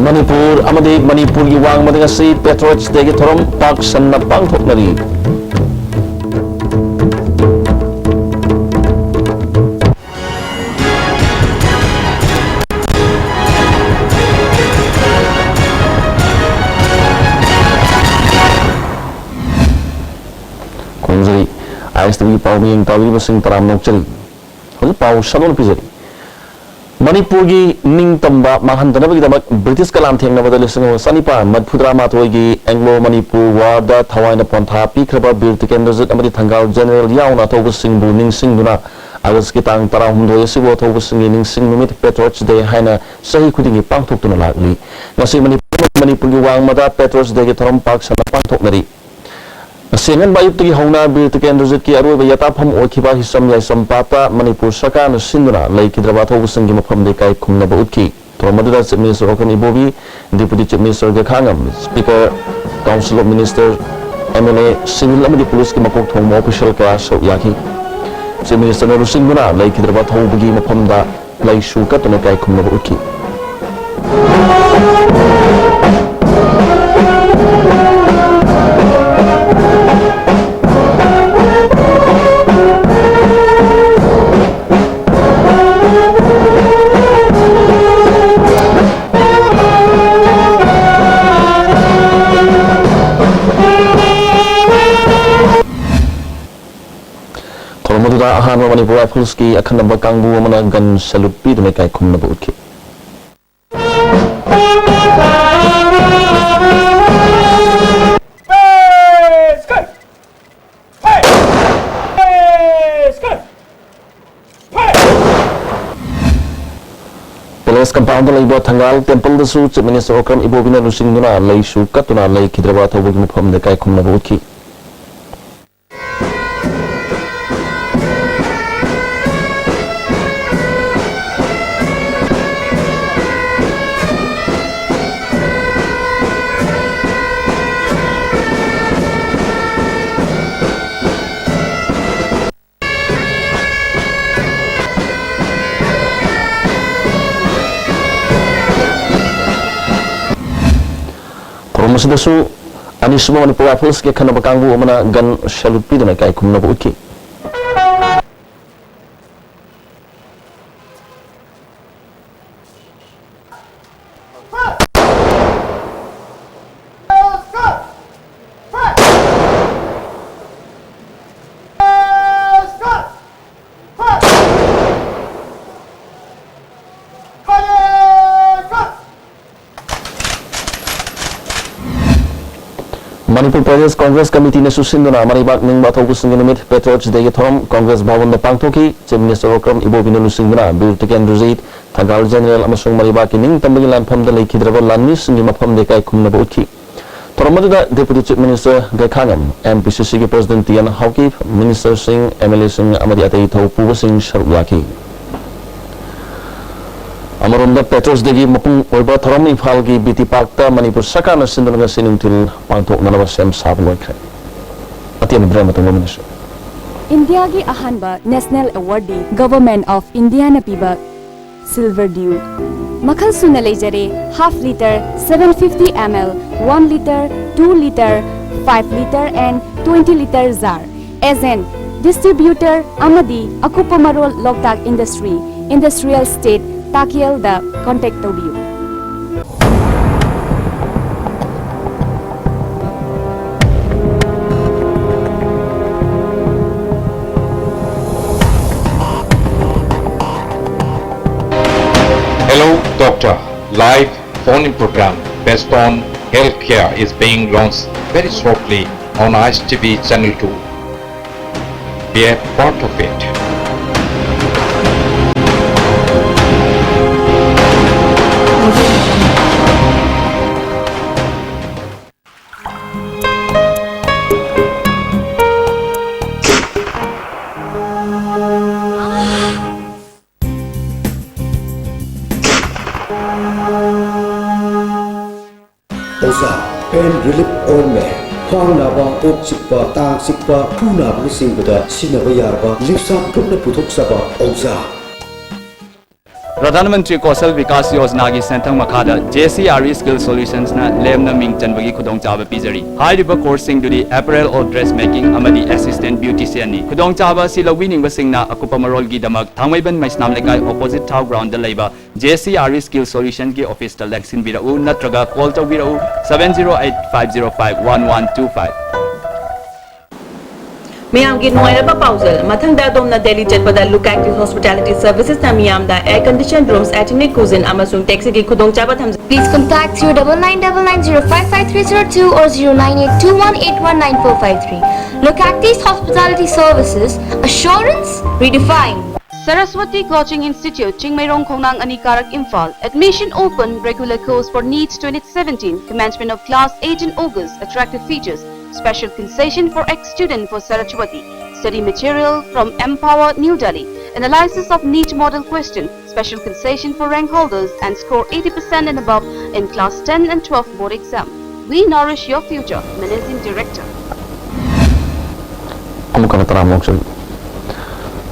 Manipur amadi Manipur gi wang mading asi Patriots Day gi thorom pak sanna pangthoknari konjari ISTV pawmi yang tawi basing taram nokchari hoje paw salon pijari Manipur gi ning tamba mahantanaba gi damak British kalam thengna badal singo sanipa madphudra mathoi gi Anglo Manipur war da thawaina pontha pikraba bir tikendrajit amadi thangal general yauna thobu singbu ning singduna August ki tang 13 sibo thobu singi ning sing numit Patriots Day haina sahi khudingi pangthoktuna lakli ngasi Manipur gi wangmada Patriots Day gi thorom pak sana pangthoknari Sengan bayuk tegi hauna bir teken rojit ki aru ba yata pham okhiba hisam yai sampata Manipur saka na sinduna lai kidraba thobu singi mafam de kai khumna ba utki to madura chief minister okam ibobi deputy chief minister ga khangam speaker council of minister MLA civil amadi police ki mapok thong official ka so yaki chief minister na rusinguna lai kidraba thobu gi mafam da lai shu ka tone kai khumna ba utki Ahan Manipur Rifles ki akan nambah kangbu mana gan salute pi demi kai kum nambah utki. Pelas compound lagi buat tanggal temple desu chief minister okram ibu bina nusing duna lay sukat duna lay kidraba atau bagi mufam dekai kum nambah utki. Masih su ani semua Manipur Rifles ke kana bakangbu mana gan salute pi dana kai kumna bu utki Manipur Pradesh Congress Committee na susinduna maribak ning batho kusing numit Patriots Day thorom Congress bhavan na pangthoki chief minister okram ibo binu singuna bir tiken rujit thagal general amasung maribak ning tambagi lan pham da lekhidraba lanni singi mafam de kai khumna ba utki thoromada deputy chief minister ga khangam MPCC ki president tian hauki minister sing MLA sing amadi atai thopu sing sharu yaki Amaronda Patriots Day gi mapung oiba thorom Imphal gi BT Park ta Manipur saka na sinduna siningtil pangthok nanawa sem sabloy khay atian brema to minister India gi ahanba national award di government of India na piba silver dew makhal suna leijare half liter 750 ml 1 liter 2 liter 5 liter and 20 liter jar as an distributor amadi akupamarol loktak industrial state Takiel the contact audio. Hello Doctor, live phone-in program based on healthcare is being launched very shortly on ISTV channel 2. Be a part of it. Pain relief ointment. Khwang naba, ok sikpa, tang sikpa, phu naba sing bada sinaba yarba, lipsa putna puthok saba, Oza. प्रधानमंत्री कौशल विकास योजना की सेंथंग मखादा JCRE skill solutions ना Lemna Ming चनबगी खुदोंग चाबा पिजरी हाइरिबा course सिंग दुदी apparel और dress making अमदी assistant beautician नि खुदोंग चाबा सि लविनिंग busing ना अकुपा मरोल की दमक थांगमैबन Maisnam लेकाय opposite tau ground the लेबा JCRE स्किल सॉल्यूशन की ऑफिस ता लेक्सिन बिराउ नत्रगा कॉल तो बिराउ 7085051125 Miyam ki noiraba pausal mathang da domna Delhi chatpada look active hospitality services na miyam da air conditioned rooms ethnic cuisine amasung taxi ki khudong chaba tham Please contact 0999055302 or 0982181943. Look active hospitality services, assurance redefined. Saraswati Coaching Institute, Chingmairong Khongnang Anikarak Imphal. Admission open, regular course for NEET 2017. Commencement of class 8 in August. Attractive features. Special concession for ex-student for Saraswati. Study material from Empower New Delhi. Analysis of NEET model question. Special concession for rank holders and score 80% and above in class 10 and 12 board exam. We nourish your future. Managing Director.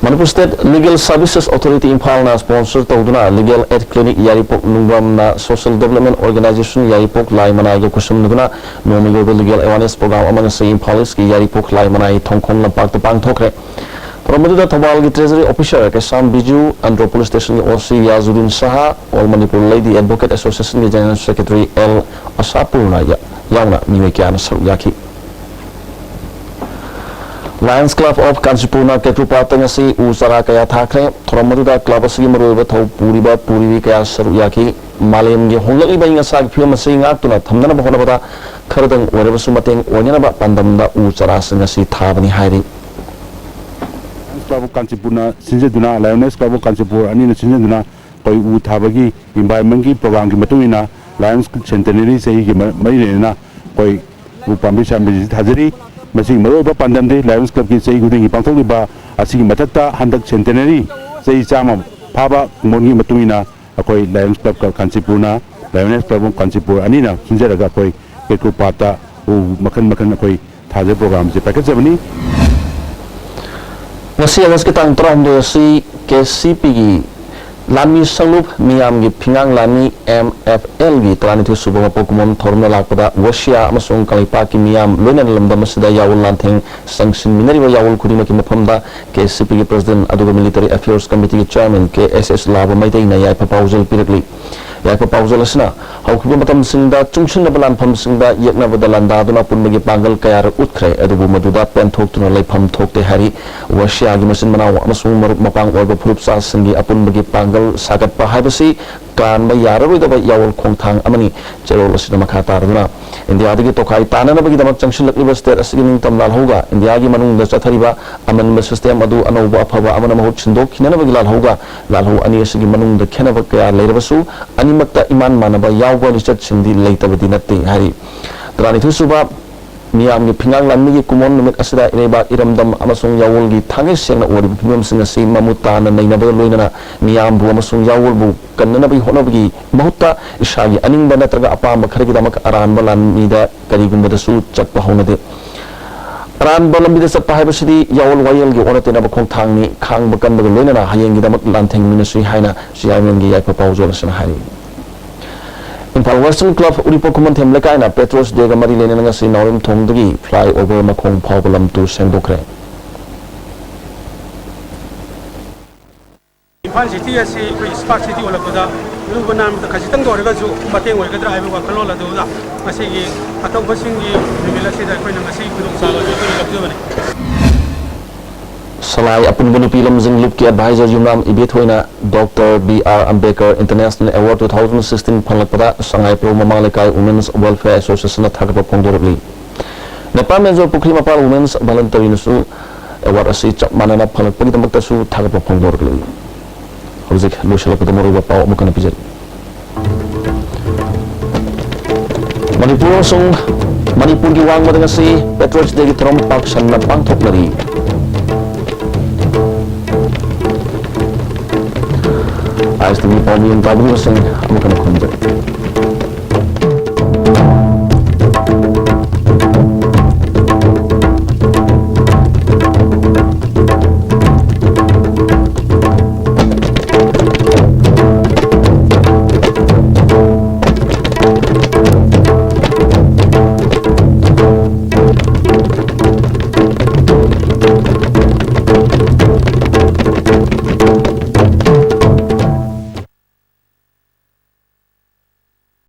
Manipur State Legal Services Authority Imphal na sponsor tawduna Legal Aid Clinic Yaripok Nungram na Social Development Organization Yaripok Lai Manai ge kusum nuguna Nomigo Legal Awareness Program amana se Imphal ki Yaripok Lai Manai Thongkhon lampak to pang thokre Promoda Thobal ki Treasury Officer ke Sam Biju Andro Police Station ki OC Yazudin Saha All Manipur Lady Advocate Association ki General Secretary L Asapurna yauna niwe kya saru yaki Lions Club of Kanchipurna Ketrupatang asi usara kaya thakre thoramaduda club asi maroiba thau puriba puriwi kaya saru yaki malem ge honglaki ba inga sag film asi ngaktuna thamdana ba honabada kharadang oreba sumateng onyana ba pandamda usara singasi thabani hairi Club of Kanchipurna sinjeduna Lions Club of Kanchipur ani na sinjeduna koi u thabagi environment ki program ki matungina Lions Centenary sei ki mairena koi u pambi sambi thajari Masing maroba pandamde Lions Club ki sei gudingi pangthokliba asigi mathakta handak centenary sei chama phaba mongi matungina akoi Lions Club ka Kanchipurna Lions Club of Kanchipur anina sinjaraga akoi keku pata u makan akoi thaje program je package bani Ngasi awas kita tram do si KCP gi Lami Salup Miyam gi Pingang Lami MFL gi Trani thu subama pokumon thorna lakpada Russia amasung Kalipa ki Miyam loinan lamdam asida yawul lantheng sanction minari wa yawul khudima ki maphamda KCP gi President aduga Military Affairs Committee ki Chairman KSS Laba Maitai na yai proposal pirakli yai proposal asna haukhba matam singda chungchin na balan pham singda yekna badalanda duna punmagi pangal kayar utkhre adubu maduda penthok tuna lepham thokte hari Russia gi masin manaw amasung mapang orga phurup sa singi apunmagi pangal sagat pa haibasi kan ba yararoi da ba yawul khongthang amani cherol asina makha taruna India dagi tokai tanana bagi damak junction lakliba state asigi ning tamlal hoga India gi manung da chathariba aman system adu anauba aphaba amana mahut chindok khinana bagi lal hoga lal ho ani asigi manung da khena ba kaya leirabasu ani makta iman manaba yawba research sindi leitabadi natte hari drani thu suba Miyam gi Pingang Lami gi kumon numit asida ireba iramdam amasung yawul gi thangi sengna ori phimam singa si mamuta na naina ba loina Miyam bu amasung yawul bu kanna bi hona bi mahutta ishagi aning ba natraga apa makhari gi damak aran balan mida kari gumba da su chakpa honade aran balam bi da sappa haibasidi yawul wayel gi orate na ba khong thang ni khang ba kan ba loina na hayeng gi damak lantheng ministry haina siamen gi yai proposal sana hari Imphal Western Club Uripo Kuman Themlekai na Petros Dega Mari Lena ngasi Naurim Thongdagi flyover makong phawbalam tu sendokre Imphal City asi koi smart city ola koda lu banam ta khasitang do rega ju mateng oi kadra aiba khalo la do da ngasi gi atong basing gi nimela se da koi na ngasi kudung sala ju koi lakjo bane Salai apun bunu pilam jing lip ki advisor jumram ibet hoina Dr. B.R. Ambedkar International Award 2016 phalakpada Sangai Pro Mamalekai Women's Welfare Association na thakapa phongdorli Nepal Major Pukri Mapal Women's Voluntary Nasu Award asi chap manana phalakpagi damakta su thakapa phongdorli Hojik losalapida moruba paw mukana pijat Manipur sung Manipur gi wang madangasi Petros Degi Trom Park sanna pangthoknari ISTV Pauline Tabu Singh, I'm going to come back.